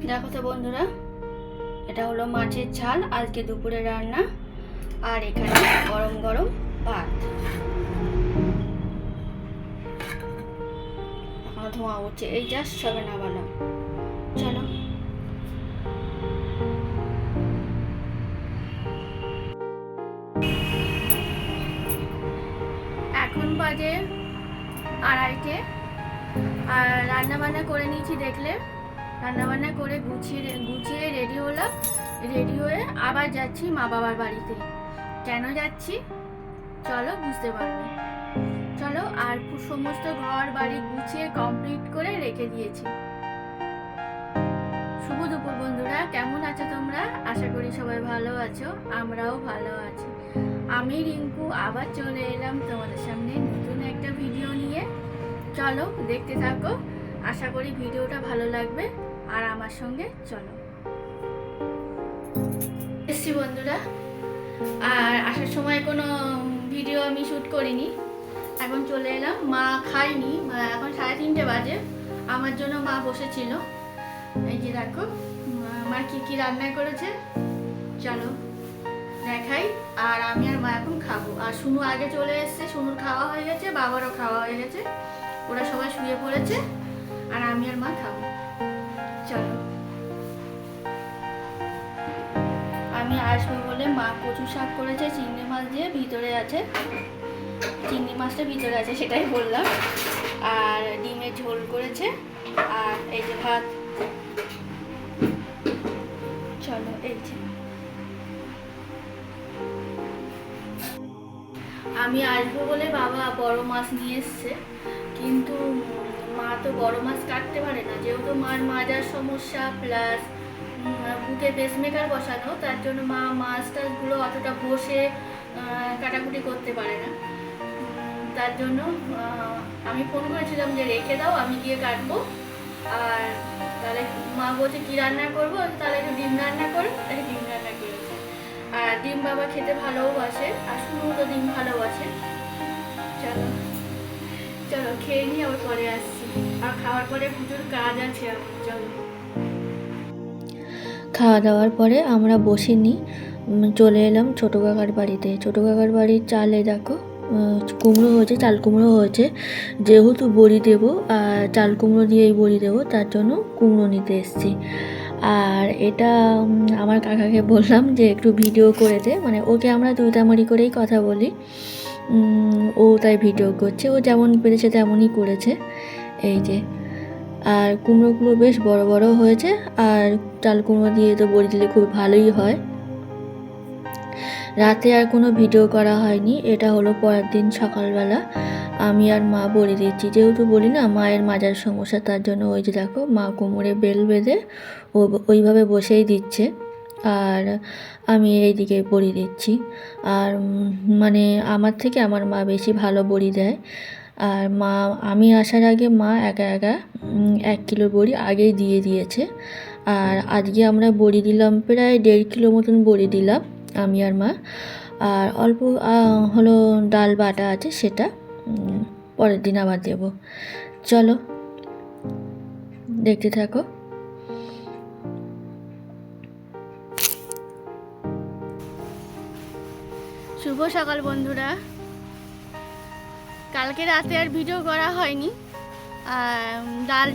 দেখো তো বন্ধুরা, এটা হলো মাছের ঝাল আজকে দুপুরে রান্না। আর এখানে গরম গরম ভাত। এখনো ধোঁয়া উঠছে, এই জাস্ট সবে নামালাম। চলো। এখন বাজে 2:30, আর রান্নাবান্না করে নিয়েছি। দেখলে রান্নাবান্না করে গুছিয়ে রেডি হলাম। রেডি হয়ে আবার যাচ্ছি মা বাবার বাড়িতে। কেন যাচ্ছি চলো বুঝতে পারবে। চলো। আর সমস্ত ঘর বাড়ি গুছিয়ে কমপ্লিট করে রেখে দিয়েছি। শুভ দুপুর বন্ধুরা, কেমন আছো তোমরা? আশা করি সবাই ভালো আছো, আমরাও ভালো আছি। আমি রিঙ্কু আবার চলে এলাম তোমাদের সামনে নতুন একটা ভিডিও নিয়ে। চলো দেখতে থাকো, আশা করি ভিডিওটা ভালো লাগবে। আর আমার সঙ্গে চলো। এসছি বন্ধুরা, আর আসার সময় কোনো ভিডিও আমি শ্যুট করিনি। এখন চলে এলাম, মা খায়নি, এখন 3:30 বাজে। আমার জন্য মা বসেছিল। এই যে দেখো মা কি কি রান্না করেছে, চলো দেখাই। আর আমি আর মা এখন খাবো। আর শুনু আগে চলে এসছে, শুনুর খাওয়া হয়ে গেছে, বাবারও খাওয়া হয়ে গেছে, ওরা সবাই শুয়ে পড়েছে। আর আমি আর মা খাবো, চলো। আমি আসবো বলে মা কচু শাক করেছে চিংড়ি মাছ দিয়ে, ভিতরে আছে চিংড়ি মাছটা, ভিতরে আছে সেটাই বললাম। আর ডিমের ঝোল করেছে, আর এই যে ভাত। চলো। এই যে আমি আসবো বলে বাবা বড় মাছ নিয়ে এসছে, কিন্তু মা তো বড় মাছ কাটতে পারে না, যেহেতু মার মাজার সমস্যা প্লাস বুকে পেসমেকার বসানো, তার জন্য মা মাছ টাছগুলো অতটা বসে কাটাকুটি করতে পারে না। তার জন্য আমি ফোন করেছিলাম যে রেখে দাও, আমি গিয়ে কাটবো। আর তাহলে মা বলছে কী রান্না করবো, তাহলে একটু ডিম রান্না করো, তাহলে ডিম রান্না করেছে। আর ডিম বাবা খেতে ভালোবাসে, আর শুনুও তো ডিম ভালোবাসে। চলো চলো খেয়ে নিই, আবার পরে আসছি। আর খাওয়ার পরে প্রচুর কাজ আছে আমার। চলো। খাওয়া দাওয়ার পরে আমরা বসিনি, চলে এলাম ছোটো কাকার বাড়িতে। ছোটো কাকার বাড়ির চালে দেখো কুমড়ো হয়েছে, চাল কুমড়ো হয়েছে। যেহেতু বড়ি দেবো, আর চাল কুমড়ো দিয়েই বড়ি দেবো, তার জন্য কুমড়ো নিতে এসেছি। আর এটা আমার কাকাকে বললাম যে একটু ভিডিও করে দে, মানে ওকে আমরা দুইটামারি করেই কথা বলি। ও তাই ভিডিও করছে, ও যেমন পেরেছে তেমনই করেছে। এই যে, আর কুমড়োগুলো বেশ বড় বড় হয়েছে। আর চাল কুমড়ো দিয়ে তো বড়ি দিলে খুব ভালোই হয়। রাতে আর কোনো ভিডিও করা হয়নি, এটা হলো পরের দিন সকালবেলা। আমি আর মা বড়ি দিচ্ছি, যেহেতু বলি না মায়ের মাজার সমস্যা, তার জন্য ওই যে দেখো মা কোমরে বেল বেঁধে ওইভাবে বসেই দিচ্ছে, আর আমি এইদিকে বড়ি দিচ্ছি। আর মানে আমার থেকে আমার মা বেশি ভালো বড়ি দেয়। আর মা, আমি আসার আগে মা একা একা 1 কিলো বড়ি আগেই দিয়ে দিয়েছে। আর আজকে আমরা বড়ি দিলাম প্রায় 1.5 কিলো মতন বড়ি দিলাম আমি আর মা। আর অল্প হলো ডাল বাটা আছে, সেটা পরের দিন আবার দেব। চলো দেখতে থাকো। শুভ সকাল বন্ধুরা। কালকে রাতে আর ভিডিও করা হয়নি,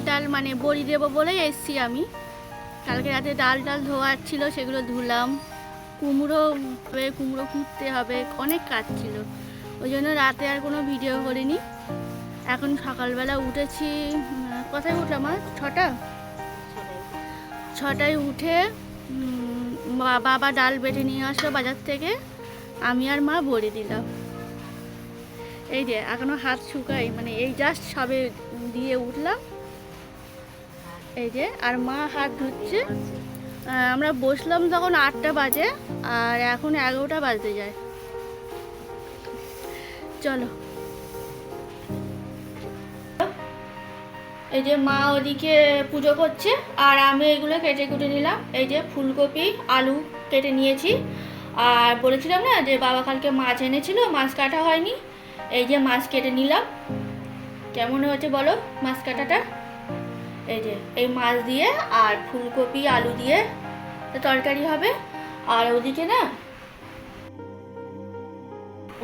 ডাল মানে বড়ি দেবো বলেই এসছি আমি। কালকে রাতে ডাল ধোয়ার ছিল, সেগুলো ধুলাম। কুমড়ো কুটতে হবে, অনেক কাজ ছিল, ওই জন্য রাতে আর কোনো ভিডিও করিনি। এখন সকালবেলা উঠেছি, কোথায় উঠলাম? 6টায় উঠে বাবা ডাল বেটে নিয়ে আসলো বাজার থেকে, আমি আর মা বড়ি দিলাম। এই যে এখনো হাত শুকাই, মানে এই জাস্ট সবে দিয়ে উঠলাম। এই যে, আর মা হাত ধুচ্ছে। আমরা বসলাম তখন 8টা বাজে, আর এখন 11টা বাজতে যায়। চলো। এই যে মা ওদিকে পুজো করছে, আর আমি এগুলো কেটে কুটে নিলাম। এই যে ফুলকপি আলু কেটে নিয়েছি। আর বলেছিলাম না যে বাবা কালকে মাছ এনেছিল, মাছ কাটা হয়নি। এই যে মাছ কেটে নিলাম। কেমন হয়েছে বলো মাছ কাটাটা? এই যে এই মাছ দিয়ে আর ফুলকপি আলু দিয়ে তরকারি হবে। আর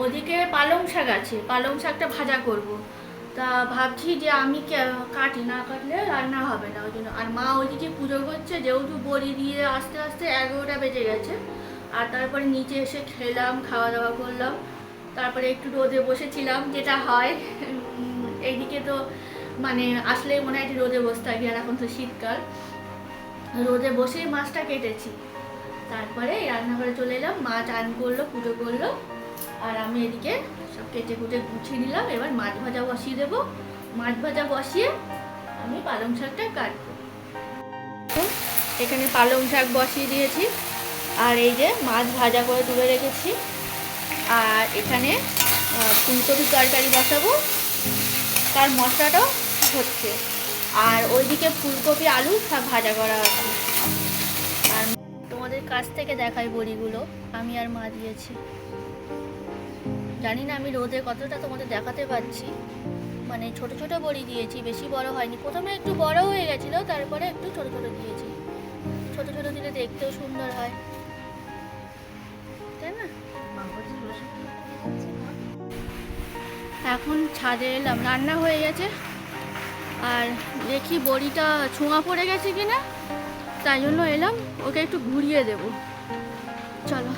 ওদিকে পালং শাক আছে, পালং শাকটা ভাজা করব। তা ভাবছি যে আমি কাটি, না কাটলে রান্না হবে না, ওই জন্য। আর মা ওইদিকে পুজো করছে, যেহেতু বড়ি দিয়ে আস্তে আস্তে 11টা বেজে গেছে। আর তারপরে নিচে এসে খেলাম, খাওয়া দাওয়া করলাম, তারপরে একটু রোদে বসেছিলাম, যেটা হয় এইদিকে তো মানে আসলেই মনে হয় যে রোদে বসতে থাকি। আর এখন তো শীতকাল, রোদে বসেই মাছটা কেটেছি। তারপরে রান্নাঘরে চলে এলাম, মা চান করলো, পুজো করলো, আর আমি এদিকে সব কেটে কুটে গুছিয়ে নিলাম। এবার মাছ ভাজা বসিয়ে দেবো। মাছ ভাজা বসিয়ে আমি পালং শাকটা কাটবো। এখানে পালং শাক বসিয়ে দিয়েছি, আর এই যে মাছ ভাজা করে তুলে রেখেছি। আর এখানে ফুলকপির তরকারি বসাবো, তার মশলাটাও হচ্ছে। আর ওইদিকে ফুলকপি আলু সব ভাজা করা আছে। আর তোমাদের কাছ থেকে দেখাই বড়িগুলো আমি আর মা দিয়েছি। জানি না আমি রোদে কতটা তোমাদের দেখাতে পারছি, মানে ছোট ছোট বড়ি দিয়েছি, বেশি বড় হয়নি। প্রথমে একটু বড় হয়ে গেছিলো, তারপরে একটু ছোট ছোট দিয়েছি। ছোট ছোট দিলে দেখতেও সুন্দর হয়, তাই না? এখন ছাদে এলাম, রান্না হয়ে গেছে। আর দেখি বড়িটা ছোঁয়া পড়ে গেছে কিনা, তাই জন্য এলাম, ওকে একটু ঘুরিয়ে দেব। চলো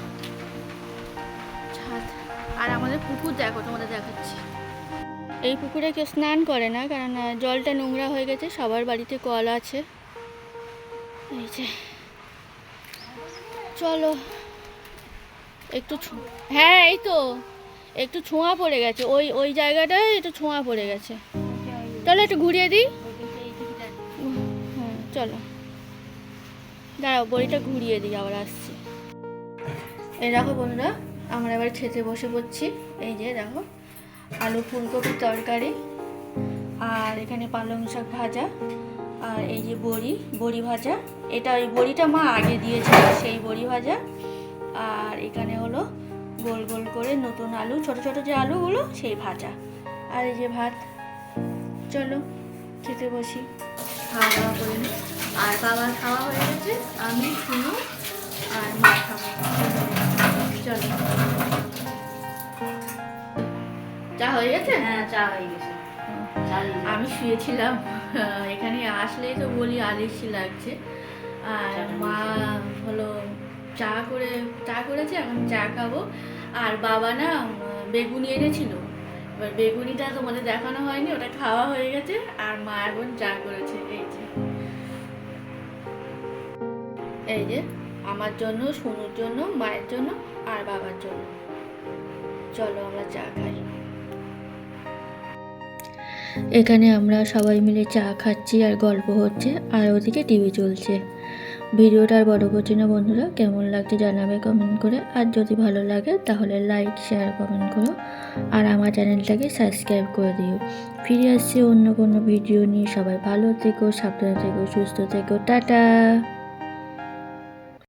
ছাদ। আর আমাদের পুকুর দেখো, তোমাদের দেখাচ্ছি। এই পুকুরে কেউ স্নান করে না, কারণ জলটা নোংরা হয়ে গেছে। সবার বাড়িতে কল আছে। এই যে চলো একটু হ্যাঁ, এই তো একটু ছোঁয়া পড়ে গেছে, ওই ওই জায়গাটায় একটু ছোঁয়া পড়ে গেছে। চলো একটু ঘুরিয়ে দিই। হ্যাঁ চলো, দাঁড়াও বড়িটা ঘুরিয়ে দিই, আবার আসছি। এই দেখো বন্ধুরা, আমরা এবার খেতে বসে পড়ছি। এই যে দেখো, আলু ফুলকপির তরকারি, আর এখানে পালং শাক ভাজা, আর এই যে বড়ি ভাজা। এটা ওই বড়িটা মা আগে দিয়েছিল, সেই বড়ি ভাজা। আর এখানে হলো গোল গোল করে নতুন আলু, ছোট ছোট যে আলুগুলো, সেই ভাজা। আর এই যে ভাত। চলো খেতে বসি, খাওয়া দাওয়া করে নিই। আর বাবার খাওয়া হয়ে গেছে, আমি শুনু আর মা খাবো। চলো, চা হয়ে গেছে? হ্যাঁ, চা হয়ে গেছে। আমি শুয়েছিলাম, এখানে আসলেই তো বলি আলিশি লাগছে। আর মা হলো চা করেছে, এখন চা খাবো। আর বাবা না বেগুনি এনেছিল, এবার বেগুনিটা তোমাদের দেখানো হয়নি, ওটা খাওয়া হয়ে গেছে। আর মা এখন চা করেছে। এই যে আমার জন্য, সোনুর জন্য, মায়ের জন্য আর বাবার জন্য। চলো আমরা চা খাই। এখানে আমরা সবাই মিলে চা খাচ্ছি আর গল্প হচ্ছে, আর ওদিকে টিভি চলছে। ভিডিওটা আর বড় করছি না বন্ধুরা, কেমন লাগছে জানাবে কমেন্ট করে। আর যদি ভালো লাগে তাহলে লাইক শেয়ার কমেন্ট করো, আর আমার চ্যানেলটাকে সাবস্ক্রাইব করে দিও। ফিরে আসছি অন্য কোনো ভিডিও নিয়ে। সবাই ভালো থেকো, সাবধানে থেকো, সুস্থ থেকো, টাটা।